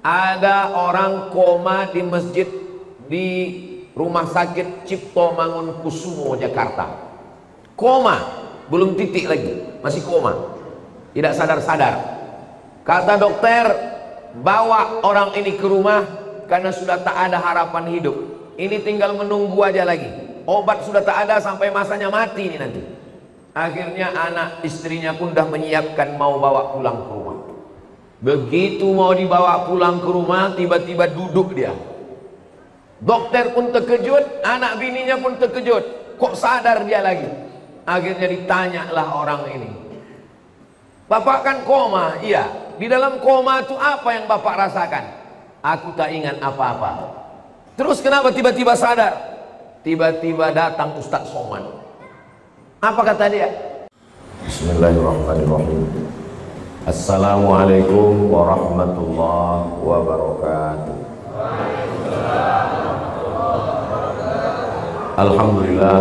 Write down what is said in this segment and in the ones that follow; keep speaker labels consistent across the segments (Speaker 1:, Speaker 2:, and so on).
Speaker 1: Ada orang koma di masjid di Rumah Sakit Cipto Mangunkusumo Jakarta. Koma, belum titik lagi, masih koma, tidak sadar-sadar. Kata dokter, bawa orang ini ke rumah karena sudah tak ada harapan hidup. Ini tinggal menunggu aja lagi. Obat sudah tak ada sampai masanya mati ini nanti. Akhirnya anak istrinya pun dah menyiapkan mau bawa pulang ke rumah. Begitu mau dibawa pulang ke rumah, tiba-tiba duduk dia. Dokter pun terkejut, anak bininya pun terkejut. Kok sadar dia lagi? Akhirnya ditanyalah orang ini. Bapak kan koma? Iya. Di dalam koma itu apa yang bapak rasakan? Aku tak ingat apa-apa. Terus kenapa tiba-tiba sadar? Tiba-tiba datang Ustadz Somad. Apa kata dia? Bismillahirrahmanirrahim. Assalamualaikum warahmatullahi wabarakatuh. Alhamdulillah.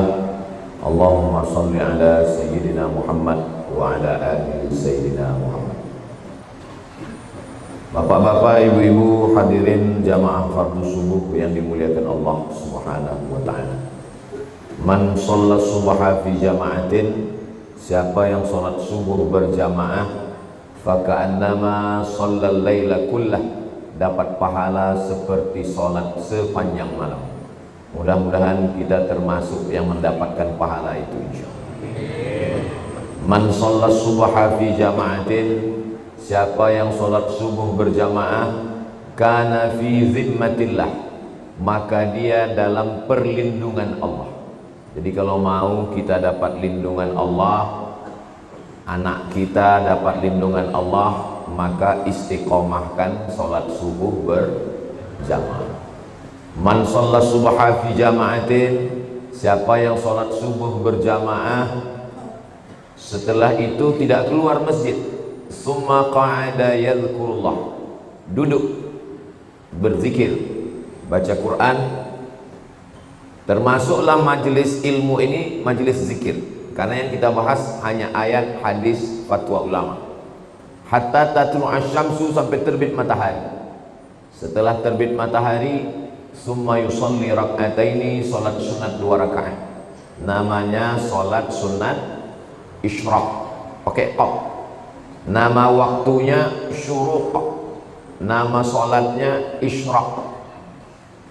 Speaker 1: Allahumma salli ala Sayyidina Muhammad wa ala ali Sayyidina Muhammad. Bapak-bapak, ibu-ibu, hadirin jamaah fardu subuh yang dimuliakan Allah Subhanahu wa ta'ala. Man sholat subha fi jama'atin, siapa yang sholat subuh berjamaah, faka'annama shallal laila kullah, dapat pahala seperti sholat sepanjang malam. Mudah-mudahan kita termasuk yang mendapatkan pahala itu insyaallah. Man sholat subha fi jama'atin, siapa yang sholat subuh berjamaah, kana fi zimmatillah, maka dia dalam perlindungan Allah. Jadi kalau mau kita dapat lindungan Allah, anak kita dapat lindungan Allah, maka istiqomahkan sholat subuh berjamaah. Man sholat subha fi jama'atin, siapa yang sholat subuh berjamaah, setelah itu tidak keluar masjid, summa qa'ada yadhkurullah, duduk berzikir, baca Quran. Termasuklah majelis ilmu ini majelis zikir, karena yang kita bahas hanya ayat, hadis, fatwa ulama. Hatta tatlu asyamsu, sampai terbit matahari. Setelah terbit matahari, summa yusalli rak'ataini, salat sunat 2 rakaat. Namanya salat sunat isyraq, pakai qaf. Nama waktunya syuruq, nama salatnya isyraq.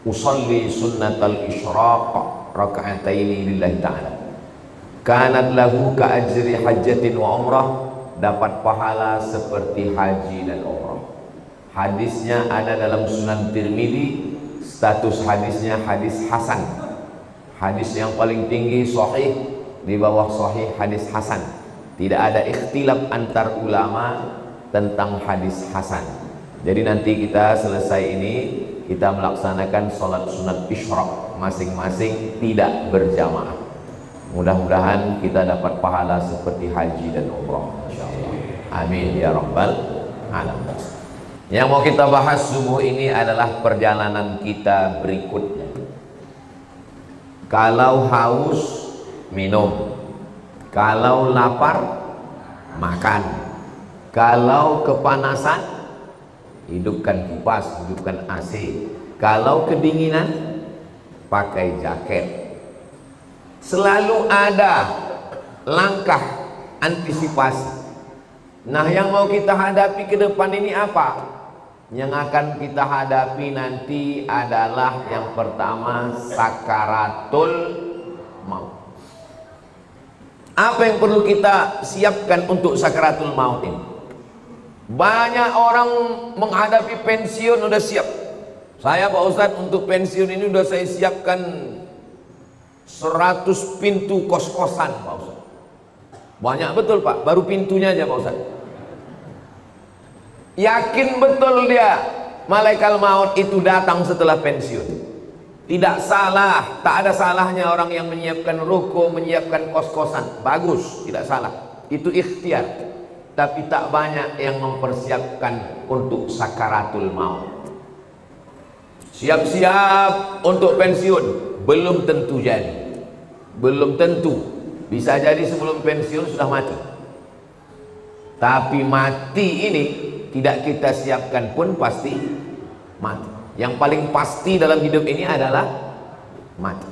Speaker 1: Usalli sunnatal isyraq raka'ataini lillahi ta'ala, kanat lahu ka ajri hajjatin wa umrah, dapat pahala seperti haji dan umrah. Hadisnya ada dalam Sunan Tirmidzi, status hadisnya hadis hasan. Hadis yang paling tinggi sahih, di bawah sahih hadis hasan. Tidak ada ikhtilaf antar ulama tentang hadis hasan. Jadi nanti kita selesai ini, kita melaksanakan sholat sunat isyraq masing-masing, tidak berjamaah. Mudah-mudahan kita dapat pahala seperti haji dan umrah insyaallah. Amin ya rabbal alamin. Yang mau kita bahas subuh ini adalah perjalanan kita berikutnya. Kalau haus, minum. Kalau lapar, makan. Kalau kepanasan, hidupkan kipas, hidupkan AC. Kalau kedinginan, pakai jaket. Selalu ada langkah antisipasi. Nah, yang mau kita hadapi ke depan ini apa? Yang akan kita hadapi nanti adalah yang pertama, sakaratul maut. Apa yang perlu kita siapkan untuk sakaratul maut ini? Banyak orang menghadapi pensiun udah siap. Saya Pak Ustadz, untuk pensiun ini udah saya siapkan 100 pintu kos-kosan Pak Ustadz. Banyak betul Pak, baru pintunya aja Pak Ustadz. Yakin betul dia malaikat maut itu datang setelah pensiun. Tidak salah, tak ada salahnya orang yang menyiapkan ruko, menyiapkan kos-kosan. Bagus, tidak salah. Itu ikhtiar. Tapi tak banyak yang mempersiapkan untuk sakaratul maut. Siap-siap untuk pensiun, belum tentu jadi. Belum tentu. Bisa jadi sebelum pensiun sudah mati. Tapi mati ini tidak kita siapkan pun pasti mati. Yang paling pasti dalam hidup ini adalah mati.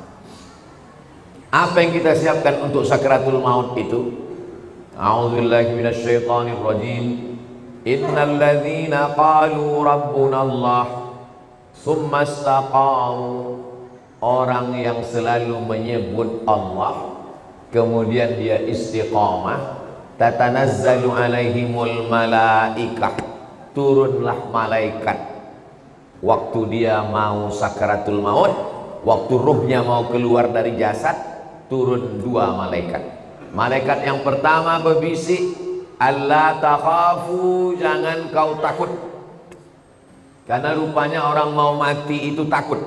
Speaker 1: Apa yang kita siapkan untuk sakratul maut itu? A'udzubillahi minasyaitonir rajim. Innal ladzina qalu rabbuna Allah tsumma istaqamu, orang yang selalu menyebut Allah kemudian dia istiqamah, tatanazzalu alaihimul malaikah, turunlah malaikat waktu dia mau sakratul maut, waktu ruhnya mau keluar dari jasad, turun dua malaikat. Malaikat yang pertama berbisik, alla takhafu, jangan kau takut. Karena rupanya orang mau mati itu takut.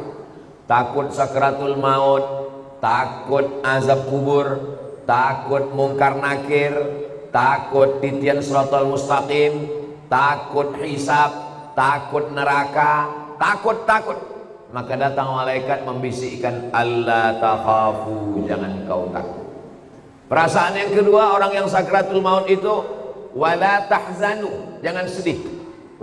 Speaker 1: Takut sakratul maut, takut azab kubur, takut mungkar nakir, takut titian siratal mustaqim, takut hisab, takut neraka, takut. Maka datang malaikat membisikkan, alla takhafu, jangan kau takut. Perasaan yang kedua orang yang sakratul maut itu, wala tahzanu, jangan sedih.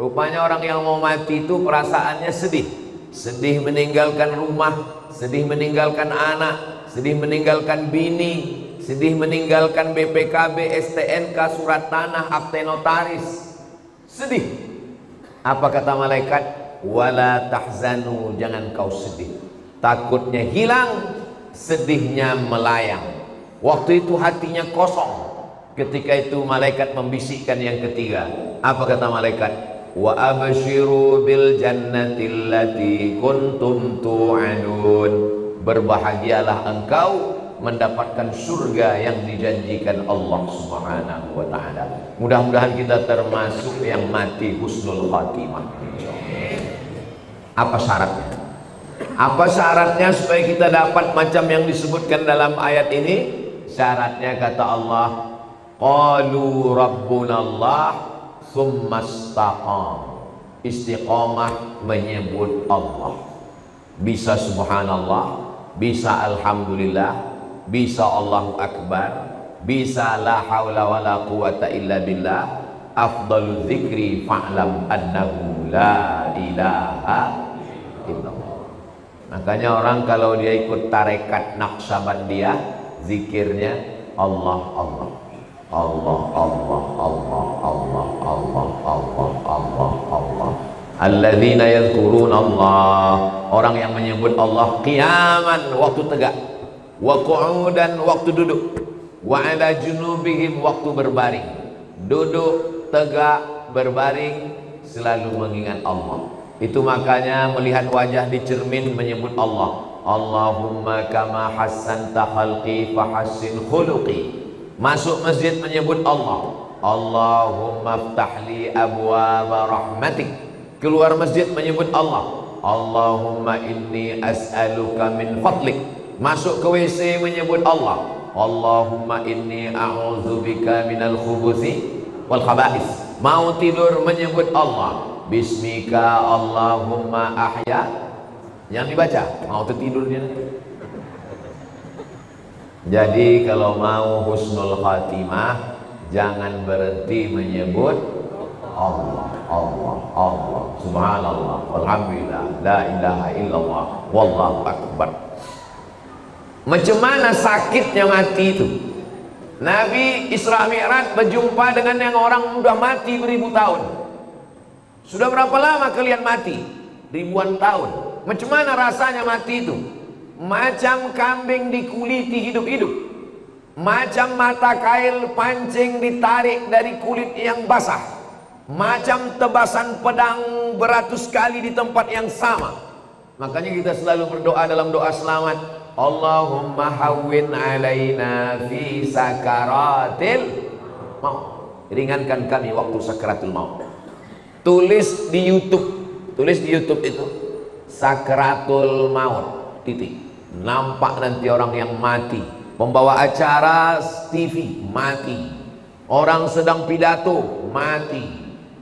Speaker 1: Rupanya orang yang mau mati itu perasaannya sedih. Sedih meninggalkan rumah, sedih meninggalkan anak, sedih meninggalkan bini, sedih meninggalkan BPKB, STNK, surat tanah, akte notaris. Sedih. Apa kata malaikat? Wala tahzanu, jangan kau sedih. Takutnya hilang, sedihnya melayang. Waktu itu hatinya kosong. Ketika itu malaikat membisikkan yang ketiga. Apa kata malaikat? Wa abshiru bil jannati allati kuntum tu'adun, berbahagialah engkau mendapatkan surga yang dijanjikan Allah Subhanahu wa taala. Mudah-mudahan kita termasuk yang mati husnul khatimah. Apa syaratnya? Apa syaratnya supaya kita dapat macam yang disebutkan dalam ayat ini? Syaratnya kata Allah, qalu rabbunallah tsumma istaqam. Istiqamah menyebut Allah. Bisa subhanallah, bisa alhamdulillah, bisa Allahu akbar, bisa la haula wala quwata illa billah. Afdalul dzikri fa'lam annahu la ilaha illallah. Makanya orang kalau dia ikut tarekat Naqsabandiyah, zikirnya Allah Allah Allah Allah Allah Allah Allah Allah Allah Allah. Alladzina yadhkuruna Allah, orang yang menyebut Allah qiyaman, waktu tegak, wa qu'udan, waktu duduk, wa ala junubihim, waktu berbaring. Duduk, tegak, berbaring, selalu mengingat Allah. Itu makanya melihat wajah di cermin menyebut Allah. Allahumma kama hassanta khalqi fahassin khuluqi. Masuk masjid menyebut Allah. Allahumma ftahli abwaaba rahmatik. Keluar masjid menyebut Allah. Allahumma inni as'aluka min fadlik. Masuk ke WC menyebut Allah. Allahumma inni a'udzubika minal khubuthi wal khaba'is. Mau tidur menyebut Allah. Bismika Allahumma ahya. Yang dibaca, mau tertidur dia. Jadi kalau mau husnul khatimah, jangan berhenti menyebut Allah, Allah, Allah, subhanallah, alhamdulillah, la ilaha illallah, wallahu akbar. Macam mana sakitnya mati itu? Nabi Isra Mi'raj berjumpa dengan yang orang udah mati beribu tahun. Sudah berapa lama kalian mati? Ribuan tahun. Macam mana rasanya mati itu? Macam kambing dikuliti hidup-hidup, macam mata kail pancing ditarik dari kulit yang basah, macam tebasan pedang beratus kali di tempat yang sama. Makanya kita selalu berdoa dalam doa selamat, Allahumma hawwin alaina fi sakaratil maut. Ringankan kami waktu sakaratul maut. Tulis di YouTube itu sakratul maut, titik. Nampak nanti orang yang mati, pembawa acara TV mati, orang sedang pidato mati,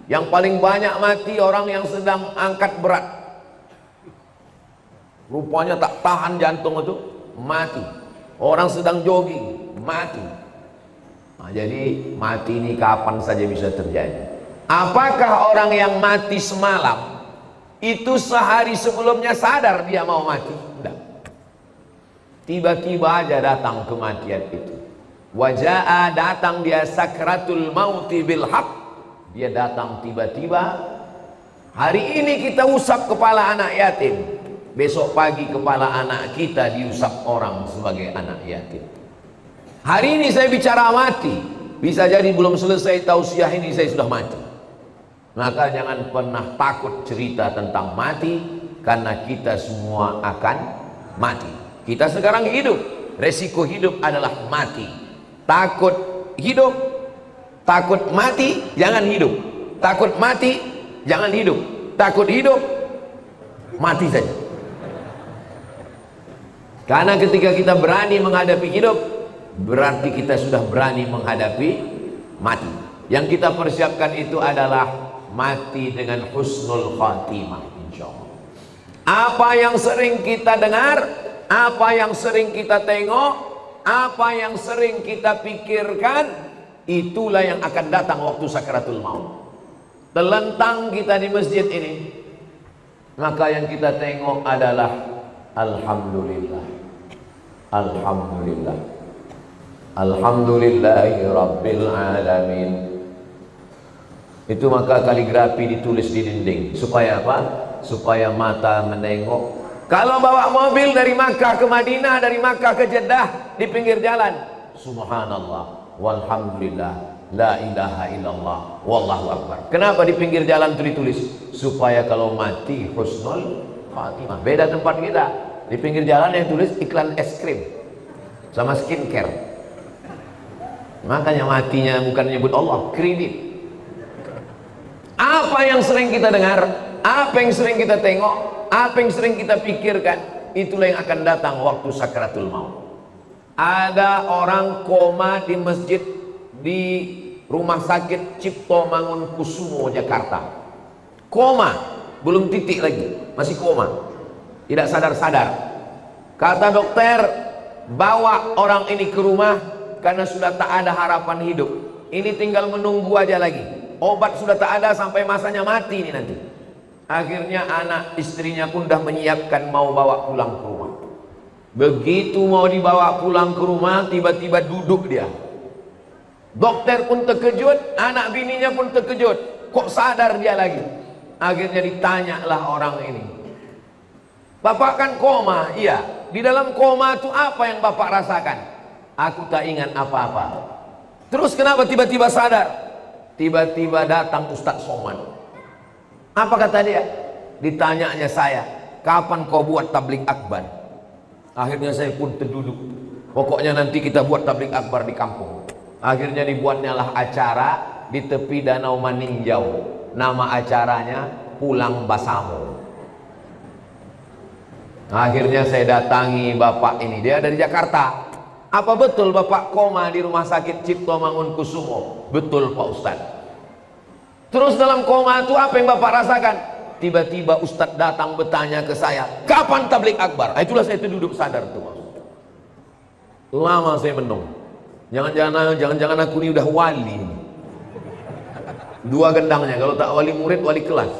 Speaker 1: yang paling banyak mati orang yang sedang angkat berat, rupanya tak tahan jantung itu mati, orang sedang jogging mati. Nah, jadi mati ini kapan saja bisa terjadi. Apakah orang yang mati semalam itu sehari sebelumnya sadar dia mau mati? Tidak. Tiba-tiba aja datang kematian itu. Wajaa, datang dia sakratul mauti bil haq. Dia datang tiba-tiba. Hari ini kita usap kepala anak yatim, besok pagi kepala anak kita diusap orang sebagai anak yatim. Hari ini saya bicara mati, bisa jadi belum selesai tausiah ini saya sudah mati. Maka jangan pernah takut cerita tentang mati, karena kita semua akan mati. Kita sekarang hidup, resiko hidup adalah mati. Takut hidup, takut mati, jangan hidup. Takut mati, jangan hidup. Takut hidup, mati saja. Karena ketika kita berani menghadapi hidup, berarti kita sudah berani menghadapi mati. Yang kita persiapkan itu adalah mati dengan husnul khatimah, insyaallah. Apa yang sering kita dengar, apa yang sering kita tengok, apa yang sering kita pikirkan, itulah yang akan datang waktu sakaratul maut. Terlentang kita di masjid ini, maka yang kita tengok adalah alhamdulillah, alhamdulillah, alhamdulillahi rabbil alamin. Itu maka kaligrafi ditulis di dinding. Supaya apa? Supaya mata menengok. Kalau bawa mobil dari Makkah ke Madinah, dari Makkah ke Jeddah, di pinggir jalan, subhanallah, walhamdulillah, la ilaha illallah, wallahu akbar. Kenapa di pinggir jalan itu ditulis? Supaya kalau mati husnul khatimah. Beda tempat kita. Di pinggir jalan yang tulis iklan es krim sama skincare. Makanya matinya bukan nyebut Allah, kredit. Apa yang sering kita dengar, apa yang sering kita tengok, apa yang sering kita pikirkan, itulah yang akan datang waktu sakaratul maut. Ada orang koma di masjid di Rumah Sakit Cipto Mangunkusumo, Jakarta. Koma, belum titik lagi, masih koma, tidak sadar-sadar. Kata dokter, bawa orang ini ke rumah karena sudah tak ada harapan hidup. Ini tinggal menunggu aja lagi. Obat sudah tak ada sampai masanya mati ini nanti. Akhirnya anak istrinya pun dah menyiapkan mau bawa pulang ke rumah. Begitu mau dibawa pulang ke rumah, tiba-tiba duduk dia. Dokter pun terkejut, anak bininya pun terkejut. Kok sadar dia lagi? Akhirnya ditanyalah orang ini. Bapak kan koma? Iya. Di dalam koma itu apa yang bapak rasakan? Aku tak ingat apa-apa. Terus kenapa tiba-tiba sadar? Tiba-tiba datang Ustadz Somad. Apa kata dia? Ditanyanya saya, kapan kau buat tablik akbar? Akhirnya saya pun terduduk. Pokoknya nanti kita buat tablik akbar di kampung. Akhirnya dibuatnya lah acara di tepi Danau Maninjau. Nama acaranya Pulang Basamo. Akhirnya saya datangi bapak ini. Dia dari Jakarta. Apa betul bapak koma di Rumah Sakit Cipto Mangunkusumo? Betul Pak Ustadz. Terus dalam koma itu apa yang bapak rasakan? Tiba-tiba Ustadz datang bertanya ke saya, kapan tablik akbar? Itulah saya duduk sadar tuh. Lama saya menung. Jangan-jangan aku ini udah wali. Dua gendangnya, kalau tak wali murid, wali kelas.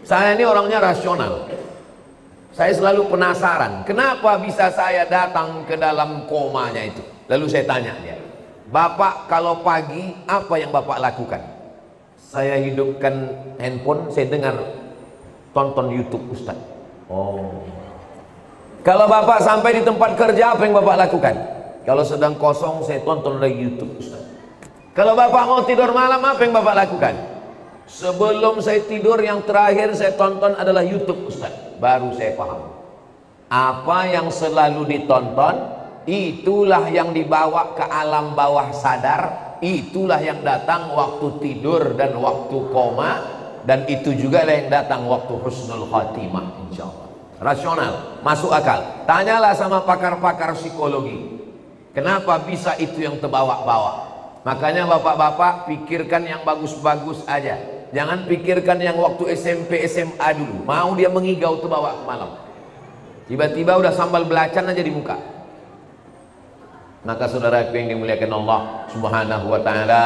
Speaker 1: Saya ini orangnya rasional. Saya selalu penasaran, kenapa bisa saya datang ke dalam komanya itu. Lalu saya tanya dia, Bapak kalau pagi apa yang Bapak lakukan? Saya hidupkan handphone, saya dengar tonton YouTube Ustaz. Oh. Kalau Bapak sampai di tempat kerja apa yang Bapak lakukan? Kalau sedang kosong saya tonton lagi YouTube Ustaz. Kalau Bapak mau tidur malam apa yang Bapak lakukan? Sebelum saya tidur yang terakhir saya tonton adalah YouTube Ustaz. Baru saya paham. Apa yang selalu ditonton, itulah yang dibawa ke alam bawah sadar. Itulah yang datang waktu tidur dan waktu koma. Dan itu juga yang datang waktu husnul khatimah, insyaallah. Rasional, masuk akal. Tanyalah sama pakar-pakar psikologi, kenapa bisa itu yang terbawa-bawa. Makanya bapak-bapak pikirkan yang bagus-bagus aja. Jangan pikirkan yang waktu SMP, SMA dulu. Mau dia mengigau tuh bawa ke malam. Tiba-tiba udah sambal belacan aja di muka. Maka saudara yang dimuliakan Allah Subhanahu wa ta'ala,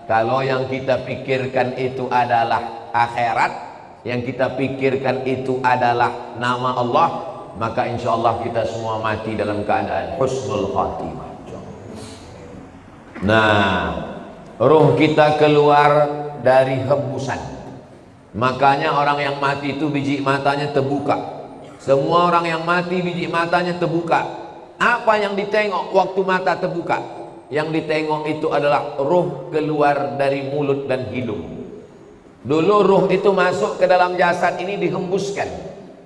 Speaker 1: kalau yang kita pikirkan itu adalah akhirat, yang kita pikirkan itu adalah nama Allah, maka insya Allah kita semua mati dalam keadaan husnul khatimah. Nah, ruh kita keluar dari hembusan. Makanya orang yang mati itu biji matanya terbuka. Semua orang yang mati biji matanya terbuka. Apa yang ditengok waktu mata terbuka? Yang ditengok itu adalah ruh keluar dari mulut dan hidung. Dulu ruh itu masuk ke dalam jasad ini dihembuskan.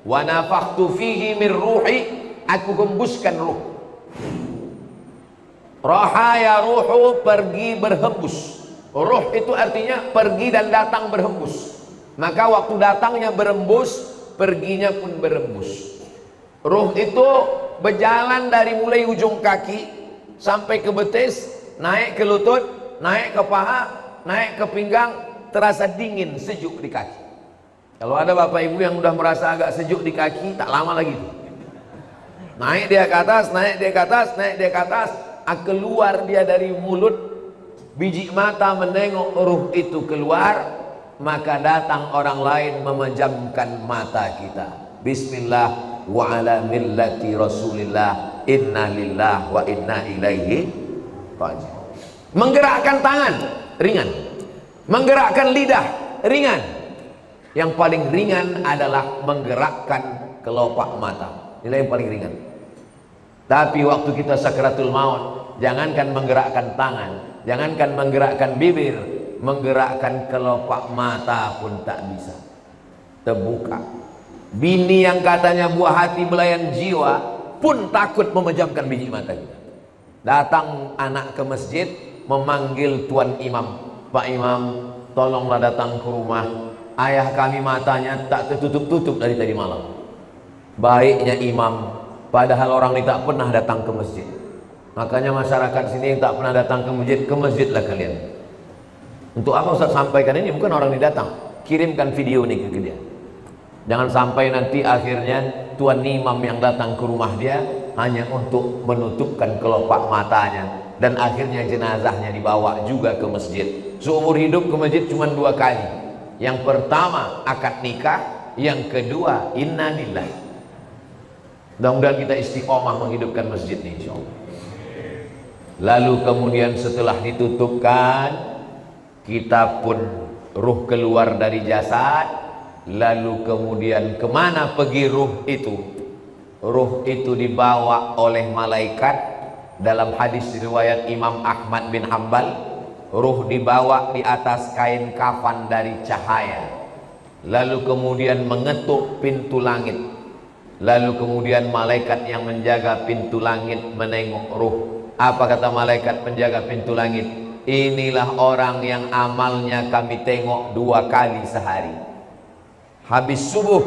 Speaker 1: Wa nafakhtu fihi min ruhi, aku hembuskan ruh. Raha ya ruhu, pergi berhembus. Ruh itu artinya pergi dan datang berhembus. Maka waktu datangnya berembus, perginya pun berembus. Ruh itu berjalan dari mulai ujung kaki sampai ke betis, naik ke lutut, naik ke paha, naik ke pinggang, terasa dingin, sejuk di kaki. Kalau ada bapak ibu yang udah merasa agak sejuk di kaki, tak lama lagi. Naik dia ke atas, naik dia ke atas, naik dia ke atas, keluar dia dari mulut, biji mata menengok ruh itu keluar, maka datang orang lain memejamkan mata kita. Bismillah wa ala millati Rasulillah, inna lillah wa inna ilaihi raji'un. Menggerakkan tangan ringan, menggerakkan lidah ringan. Yang paling ringan adalah menggerakkan kelopak mata. Inilah yang paling ringan. Tapi waktu kita sakratul maut, jangankan menggerakkan tangan, jangankan menggerakkan bibir, menggerakkan kelopak mata pun tak bisa. Terbuka. Bini yang katanya buah hati belayan jiwa pun takut memejamkan biji mata kita. Datang anak ke masjid memanggil tuan imam, Pak Imam, tolonglah datang ke rumah. Ayah kami matanya tak tertutup-tutup dari tadi malam. Baiknya imam, padahal orang ini tak pernah datang ke masjid. Makanya masyarakat sini yang tak pernah datang ke masjidlah kalian. Untuk apa Ustaz sampaikan ini? Bukan orang ini datang, kirimkan video ini ke dia. Jangan sampai nanti akhirnya tuan imam yang datang ke rumah dia hanya untuk menutupkan kelopak matanya, dan akhirnya jenazahnya dibawa juga ke masjid. Seumur hidup ke masjid cuma 2 kali. Yang pertama akad nikah, yang kedua inna lillah. Mudah-mudahan kita istiqomah menghidupkan masjid ini insyaallah. Lalu kemudian setelah ditutupkan, kita pun ruh keluar dari jasad. Lalu kemudian kemana pergi ruh itu? Ruh itu dibawa oleh malaikat. Dalam hadis riwayat Imam Ahmad bin Hanbal, ruh dibawa di atas kain kafan dari cahaya. Lalu kemudian mengetuk pintu langit. Lalu kemudian malaikat yang menjaga pintu langit menengok ruh. Apa kata malaikat penjaga pintu langit? Inilah orang yang amalnya kami tengok 2 kali sehari. Habis subuh,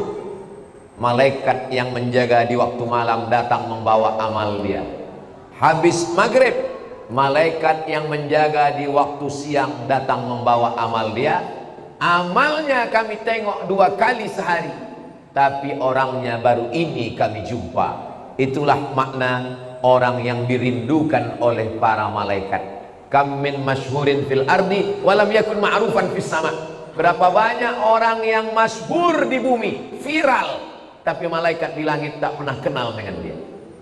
Speaker 1: malaikat yang menjaga di waktu malam datang membawa amal dia. Habis maghrib, malaikat yang menjaga di waktu siang datang membawa amal dia. Amalnya kami tengok 2 kali sehari, tapi orangnya baru ini kami jumpa. Itulah makna orang yang dirindukan oleh para malaikat. Kam min masyhurin fil ardi walam yakun ma'rufan fis sama. Berapa banyak orang yang masyhur di bumi, viral, tapi malaikat di langit tak pernah kenal dengan dia.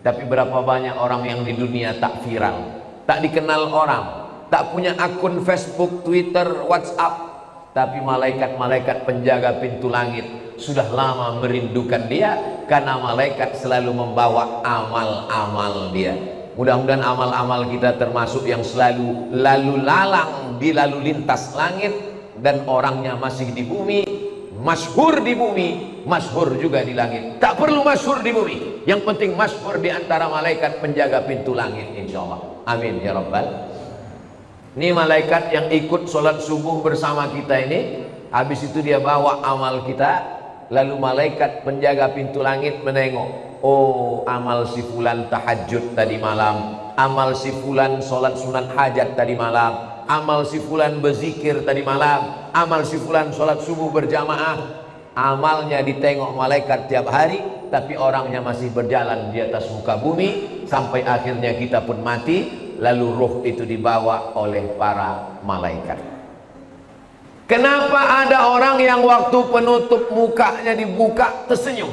Speaker 1: Tapi berapa banyak orang yang di dunia tak viral, tak dikenal orang, tak punya akun Facebook, Twitter, WhatsApp, tapi malaikat-malaikat penjaga pintu langit sudah lama merindukan dia, karena malaikat selalu membawa amal-amal dia. Mudah-mudahan amal-amal kita termasuk yang selalu lalu lalang di lalu lintas langit, dan orangnya masih di bumi, masyhur di bumi, masyhur juga di langit. Tak perlu masyhur di bumi, yang penting masyhur di antara malaikat penjaga pintu langit insyaallah. Amin ya rabbal. Ini malaikat yang ikut sholat subuh bersama kita ini, habis itu dia bawa amal kita. Lalu malaikat penjaga pintu langit menengok, oh amal si fulan tahajud tadi malam, amal si fulan sholat sunat hajat tadi malam, amal si fulan berzikir tadi malam, amal si fulan sholat subuh berjamaah. Amalnya ditengok malaikat tiap hari, tapi orangnya masih berjalan di atas muka bumi, sampai akhirnya kita pun mati. Lalu ruh itu dibawa oleh para malaikat. Kenapa ada orang yang waktu penutup mukanya dibuka tersenyum?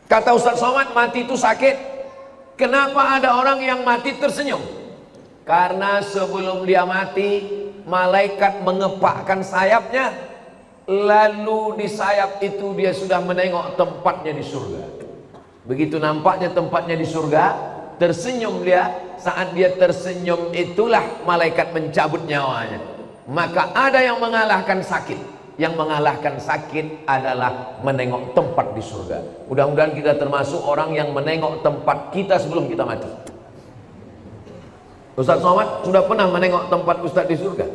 Speaker 1: Kata Ustaz Somad, mati itu sakit. Kenapa ada orang yang mati tersenyum? Karena sebelum dia mati, malaikat mengepakkan sayapnya, lalu di sayap itu dia sudah menengok tempatnya di surga. Begitu nampaknya tempatnya di surga, tersenyum dia. Saat dia tersenyum itulah malaikat mencabut nyawanya. Maka ada yang mengalahkan sakit. Yang mengalahkan sakit adalah menengok tempat di surga. Mudah-mudahan kita termasuk orang yang menengok tempat kita sebelum kita mati. Ustaz Somad sudah pernah menengok tempat Ustaz di surga.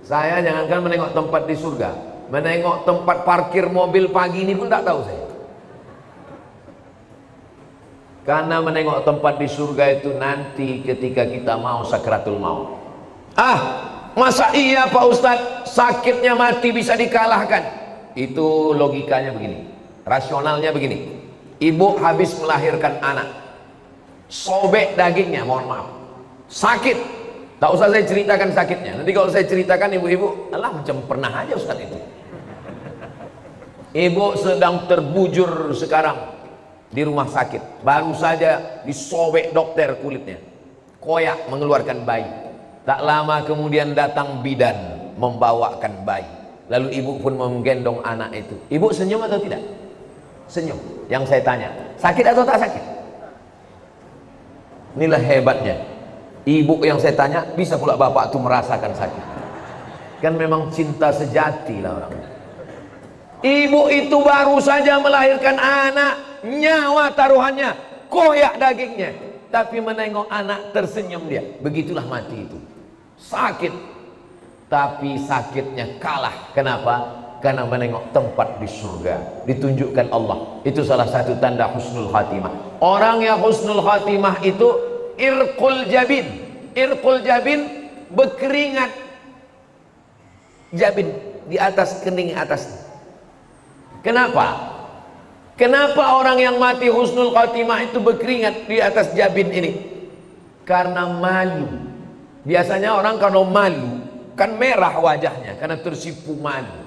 Speaker 1: Saya jangankan menengok tempat di surga, menengok tempat parkir mobil pagi ini pun tak tahu saya. Karena menengok tempat di surga itu nanti ketika kita mau sakratul maut. Masa iya Pak Ustadz, sakitnya mati bisa dikalahkan? Itu logikanya begini, rasionalnya begini. Ibu habis melahirkan anak, sobek dagingnya, mohon maaf, sakit. Tak usah saya ceritakan sakitnya. Nanti kalau saya ceritakan ibu-ibu, alah macam pernah aja Ustadz itu. Ibu sedang terbujur sekarang di rumah sakit, baru saja disobek dokter kulitnya, koyak mengeluarkan bayi. Tak lama kemudian datang bidan membawakan bayi. Lalu ibu pun menggendong anak itu. Ibu senyum atau tidak? Senyum. Yang saya tanya, sakit atau tak sakit? Inilah hebatnya. Ibu yang saya tanya, bisa pula bapak itu merasakan sakit. Kan memang cinta sejati lah orang. Ibu itu baru saja melahirkan anak, nyawa taruhannya, koyak dagingnya. Tapi menengok anak tersenyum dia. Begitulah mati itu. Sakit, tapi sakitnya kalah. Kenapa? Karena menengok tempat di surga, ditunjukkan Allah. Itu salah satu tanda husnul khatimah. Orang yang husnul khatimah itu irqul jabin. Irqul jabin, berkeringat jabin di atas kening atas. Kenapa? Kenapa orang yang mati husnul khatimah itu berkeringat di atas jabin ini? Karena malu. Biasanya orang kalau malu kan merah wajahnya karena tersipu malu.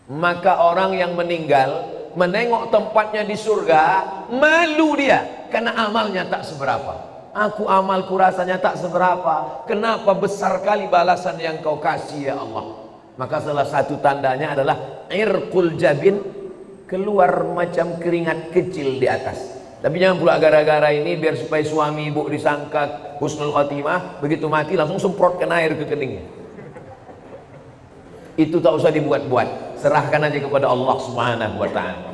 Speaker 1: Maka orang yang meninggal menengok tempatnya di surga, malu dia karena amalnya tak seberapa. Aku amalku rasanya tak seberapa. Kenapa besar kali balasan yang kau kasih ya Allah? Maka salah satu tandanya adalah irqul jabin, keluar macam keringat kecil di atas. Tapi jangan pula gara-gara ini biar supaya suami ibu disangka husnul khatimah, begitu mati langsung semprotkan air ke keningnya. Itu tak usah dibuat-buat, serahkan aja kepada Allah Subhanahu wa ta'ala.